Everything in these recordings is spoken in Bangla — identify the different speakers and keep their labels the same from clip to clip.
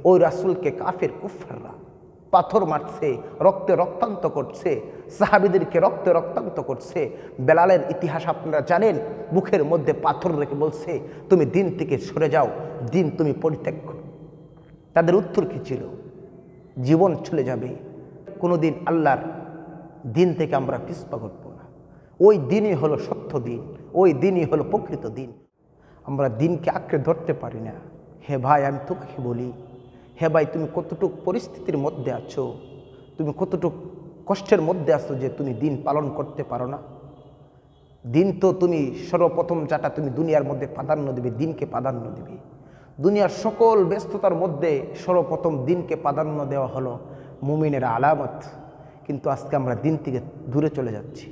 Speaker 1: ওই রাসূলকে কাফের কুফাররা পাথর মারছে, রক্তে রক্তান্ত করছে, সাহাবীদেরকে রক্তে রক্তান্ত করছে। বেলালের ইতিহাস আপনারা জানেন, মুখের মধ্যে পাথর রেখে বলছে তুমি দিন থেকে সরে যাও, দিন তুমি পরিত্যাগ করো। তাদের উত্তর কি ছিল? জীবন চলে যাবে, কোনোদিন আল্লাহর দিন থেকে আমরা পিছপা করব না। ওই দিনই হলো সত্য দিন, ওই দিনই হলো প্রকৃত দিন। আমরা দিনকে আঁকড়ে ধরতে পারি না। হে ভাই, আমি তোমাকে বলি, হে ভাই, তুমি কতটুক পরিস্থিতির মধ্যে আছো, তুমি কতটুক কষ্টের মধ্যে আছো যে তুমি দিন পালন করতে পারো না। দিন তো তুমি সর্বপ্রথম যেটা তুমি দুনিয়ার মধ্যে প্রাধান্য দিবে, দিনকে প্রাধান্য দিবে। দুনিয়ার সকল ব্যস্ততার মধ্যে সর্বপ্রথম দিনকে প্রাধান্য দেওয়া হলো মুমিনের আলামত। কিন্তু আজকে আমরা দিন থেকে দূরে চলে যাচ্ছি।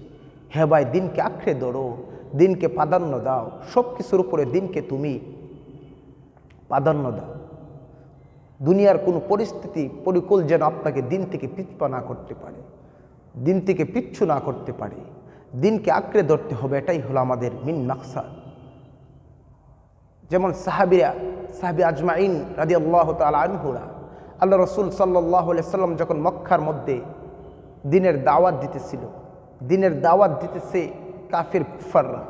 Speaker 1: হ্যাঁ ভাই, দিনকে আঁকড়ে ধরো, দিনকে প্রাধান্য দাও, সব কিছুর উপরে দিনকে তুমি প্রাধান্য দাও। দুনিয়ার কোনো পরিস্থিতি প্রতিকূল যেন আপনাকে দিন থেকে পিছপা না করতে পারে, দিন থেকে পিচ্ছু না করতে পারে। দিনকে আঁকড়ে ধরতে হবে, এটাই হলো আমাদের মিন মাকসাদ। যেমন সাহাবি আজমাইন রাদিয়াল্লাহু তাআলা আনহুরা, আল্লাহ রসুল সাল্লাল্লাহু আলাইহি সাল্লাম যখন মক্কার মধ্যে দিনের দাওয়াত দিতেছে কাফির কুফাররা,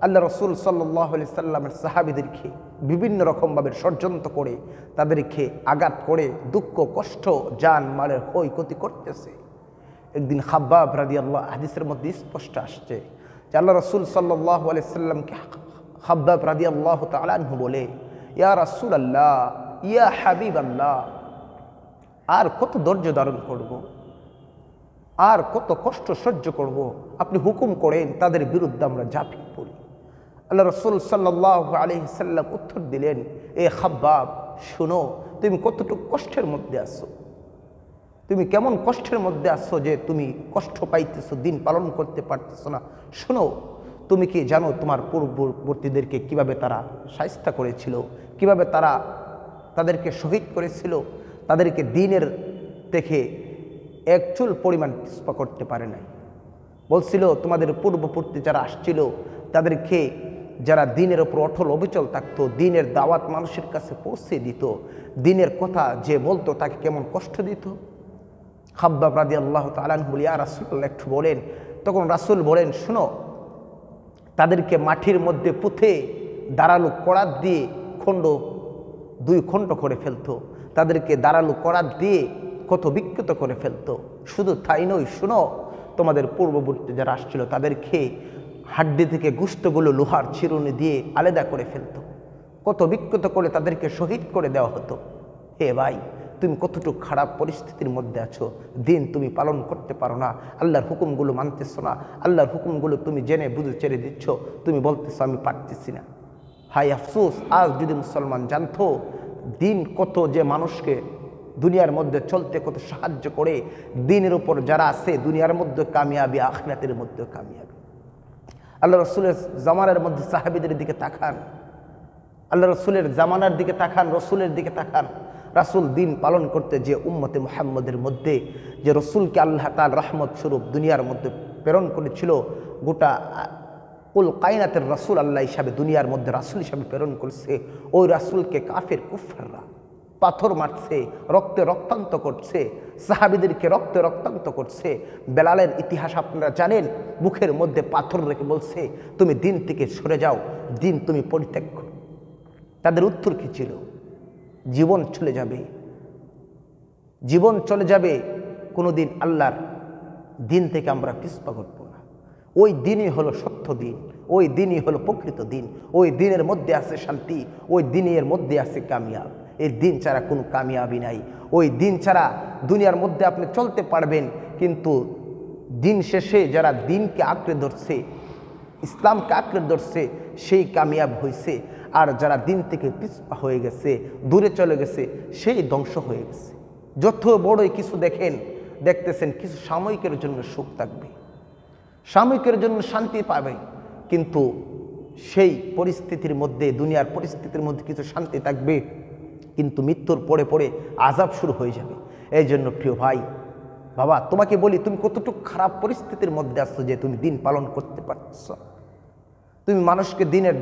Speaker 1: আল্লাহ রসুল সাল্লাল্লাহু আলাইহি সাল্লামের সাহাবিদেরকে বিভিন্ন রকমভাবে ষড়যন্ত্র করে তাদেরকে আঘাত করে দুঃখ কষ্ট জান মালের ক্ষয়ক্ষতি করতেছে। একদিন খাব্বাব রাদিয়াল্লাহু, হাদিসের মধ্যে স্পষ্ট আসছে যে আল্লাহ রসুল সাল্লাল্লাহু আলাইহি সাল্লামকে খাব্বাব রাদিয়াল্লাহু তাআলা আনহু বলে, ইয়া রাসূলুল্লাহ, ইয়া হাবিবাল্লাহ, আর কত ধৈর্য ধারণ করব, আর কত কষ্ট সহ্য করব, আপনি হুকুম করেন তাদের বিরুদ্ধে আমরা ঝাঁপিয়ে পড়ি। আল্লাহ রসুল সাল্লাল্লাহু আলাইহি সাল্লাম উত্তর দিলেন, এ খাব্বাব, শুনো, তুমি কতটুকু কষ্টের মধ্যে আছো, তুমি কেমন কষ্টের মধ্যে আছো যে তুমি কষ্ট পাইতেছো, দিন পালন করতে পারতেছো না। শোনো, তুমি কি জানো তোমার পূর্ববর্তীদেরকে কিভাবে তারা শায়েস্তা করেছিল, কিভাবে তারা তাদেরকে শহীদ করেছিল, তাদেরকে দিনের থেকে এক চুল পরিমাণ পিছপা করতে পারে নাই। বলছিল তোমাদের পূর্ববর্তী যারা আসছিল তাদেরকে, যারা দিনের ওপর অটল অবিচল থাকতো, দিনের দাওয়াত মানুষের কাছে পৌঁছে দিত, দিনের কথা যে বলতো তাকে কেমন কষ্ট দিত। খাব্বাব রাদিয়াল্লাহু তাআলা আনহু বলে, ইয়া রাসূলুল্লাহ, একটু বলেন। তখন রাসূল বলেন, শুনো, তাদেরকে মাটির মধ্যে পুঁতে দাঁড়ালো করাত দিয়ে দুই খণ্ড করে ফেলতো, তাদেরকে দাঁড়ালো করাত দিয়ে কত বিকৃত করে ফেলতো। শুধু তাই নয়, শুনো, তোমাদের পূর্ববর্তী যারা আসছিল তাদেরকে হাড্ডি থেকে গোশতগুলো লোহার চিরুনি দিয়ে আলাদা করে ফেলতো, কত বিকৃত করে তাদেরকে শহীদ করে দেওয়া হতো। হে ভাই, তুমি কতটুকু খারাপ পরিস্থিতির মধ্যে আছো, দিন তুমি পালন করতে পারো না, আল্লাহর হুকুমগুলো মানতেছো না, আল্লাহর হুকুমগুলো তুমি জেনে বুঝে ছেড়ে দিচ্ছ, তুমি বলতেছো আমি পারতেছি না। হাই আফসোস, আজ যদি মুসলমান জানতো দিন কত যে মানুষকে দুনিয়ার মধ্যে চলতে কত সাহায্য করে, দিনের উপর যারা আছে দুনিয়ার মধ্যে কামিয়াবি, আখিরাতের মধ্যে কামিয়াবি। আল্লাহ রসুলের জামানার মধ্যে সাহাবীদের দিকে তাকান, আল্লাহ রসুলের জামানার দিকে তাকান, রসুলের দিকে তাকান। রাসূল দিন পালন করতে যে উম্মতে মুহাম্মদের মধ্যে যে রসুলকে আল্লাহ তাআলা রহমত স্বরূপ দুনিয়ার মধ্যে প্রেরণ করেছিল, গোটা কুল কায়নাতের রাসূল আল্লাহ হিসাবে দুনিয়ার মধ্যে রাসূল হিসাবে প্রেরণ করেছে, ওই রাসূলকে কাফের কুফাররা পাথর মারছে, রক্তে রক্তান্ত করছে, সাহাবীদেরকে রক্তে রক্তান্ত করছে। বেলালের ইতিহাস আপনারা জানেন, মুখের মধ্যে পাথর রেখে বলছে তুমি দিন থেকে সরে যাও, দিন তুমি পরিত্যাগ করো। তাদের উত্তর কি ছিল? জীবন চলে যাবে, জীবন চলে যাবে, কোনোদিন আল্লাহর দিন থেকে আমরা পিছপা করব না। ওই দিনই হলো সত্য দিন, ওই দিনই হলো প্রকৃত দিন, ওই দিনের মধ্যে আছে শান্তি, ওই দিনের মধ্যে আছে কামিয়াব। এই দিন ছাড়া কোনো কামিয়াবি নাই। ওই দিন ছাড়া দুনিয়ার মধ্যে আপনি চলতে পারবেন, কিন্তু দিন শেষে যারা দিনকে আঁকড়ে ধরছে, ইসলামকে আঁকড়ে ধরছে, সেই কামিয়াব হয়েছে। আর যারা দিন থেকে পিছপা হয়ে গেছে, দূরে চলে গেছে, সেই ধ্বংস হয়ে গেছে। যত বড়ই কিছু দেখতেছেন, কিছু সাময়িকের জন্য সুখ থাকবে, সাময়িকের জন্য শান্তি পাবে, কিন্তু সেই পরিস্থিতির মধ্যে, দুনিয়ার পরিস্থিতির মধ্যে কিছু শান্তি থাকবে, কিন্তু মৃত্যুর পরে পরে আযাব শুরু হয়ে যাবে। এই জন্য প্রিয় ভাই, বাবা, তোমাকে বলি, তুমি কতটুকু খারাপ পরিস্থিতির মধ্যে আসছো যে তুমি দিন পালন করতে পারছো? তুমি মানুষকে দিনের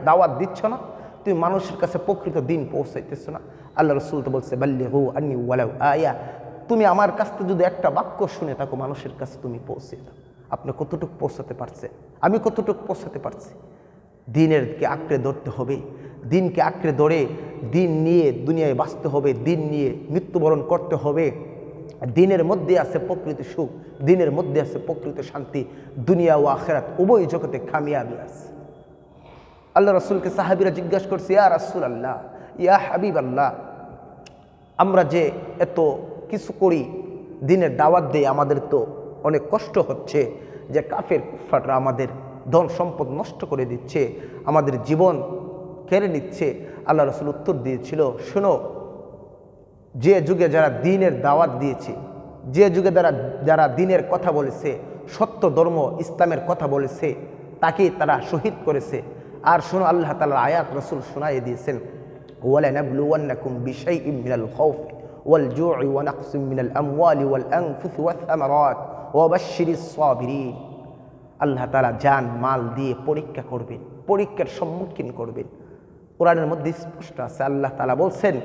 Speaker 1: দাওয়াত দিচ্ছ না, তুমি মানুষের কাছে প্রকৃত দিন পৌঁছাইতেছ না। আল্লাহ রসুল তো বলছে বাল্লিগু আন্নি ওয়ালাউ আয়া, তুমি আমার কাছ থেকে যদি একটা বাক্য শুনে থাকো মানুষের কাছে তুমি পৌঁছে দাও। আপনি কতটুকু পৌঁছাতে পারছেন, আমি কতটুকু পৌঁছাতে পারছি? দিনেরকে আঁকড়ে ধরতে হবে, দিনকে আঁকড়ে ধরে দিন নিয়ে দুনিয়ায় বাঁচতে হবে, দিন নিয়ে মৃত্যুবরণ করতে হবে। দিনের মধ্যে আছে প্রকৃত সুখ, দিনের মধ্যে আছে প্রকৃত শান্তি, দুনিয়া ও আখিরাত উভয় জগতে কামিয়াবি আছে। আল্লাহ রসুলকে সাহাবীরা জিজ্ঞাসা করছে, ইয়া রাসূল আল্লাহ, ইয়া হাবিব আল্লাহ, আমরা যে এত কিছু করি, দিনের দাওয়াত দেই, আমাদের তো অনেক কষ্ট হচ্ছে যে কাফের কুফাররা আমাদের ধন সম্পদ নষ্ট করে দিচ্ছে, আমাদের জীবন কেড়ে নিচ্ছে। আল্লাহ রসুল উত্তর দিয়েছিল, শোনো, যে যুগে যারা দিনের দাওয়াত দিয়েছে, যে যুগে যারা দিনের কথা বলেছে, সত্য ধর্ম ইসলামের কথা বলেছে, তাকে তারা শহীদ করেছে। আর শোনো, আল্লাহ তাআলার আয়াত রসুল শোনাইয়ে দিয়েছেন, ওয়ালানাবলুওয়ান্নাকুম বিশাইইম মিনাল খাউফি ওয়াল জু'i ওয়া নাকসিম মিনাল আমওয়ালি ওয়াল আনফুসি ওয়াস সামারাত ওয়া বাশশিরিস সাবিরিন। আল্লাহ তাআলা জান মাল দিয়ে পরীক্ষা করবেন, পরীক্ষার সম্মুখীন করবেন। কোরআনের মধ্যে স্পষ্ট আছে, আল্লাহ তাআলা বলছেন,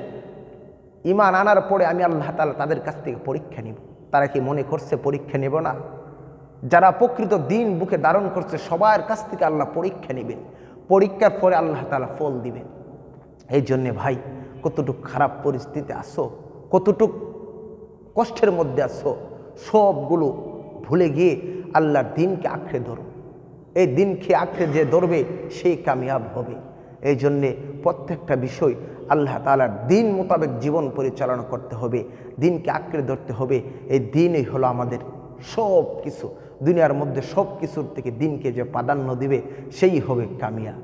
Speaker 1: ঈমান আনার পরে আমি আল্লাহ তাআলা তাদের কাছ থেকে পরীক্ষা নিব। তারা কি মনে করছে পরীক্ষা নেব না? যারা প্রকৃত দিন বুকে ধারণ করছে সবার কাছ থেকে আল্লাহ পরীক্ষা নেবেন, পরীক্ষার পরে আল্লাহ তাআলা ফল দিবেন। এই জন্যে ভাই, কতটুক খারাপ পরিস্থিতি আসো, কতটুক কষ্টের মধ্যে আসো, সবগুলো ভুলে গিয়ে আল্লাহর দিনকে আঁকড়ে ধরো। এই দিনকে আঁকড়ে যে ধরবে সেই কামিয়াব হবে। এই জন্যে প্রত্যেকটা বিষয় আল্লাহ তাআলার দিন মোতাবেক জীবন পরিচালনা করতে হবে, দিনকে আঁকড়ে ধরতে হবে। এই দিনই হলো আমাদের সব কিছু। দুনিয়ার মধ্যে সব কিছুর থেকে দিনকে যে প্রাধান্য দিবে সেই হবে কামিয়াব।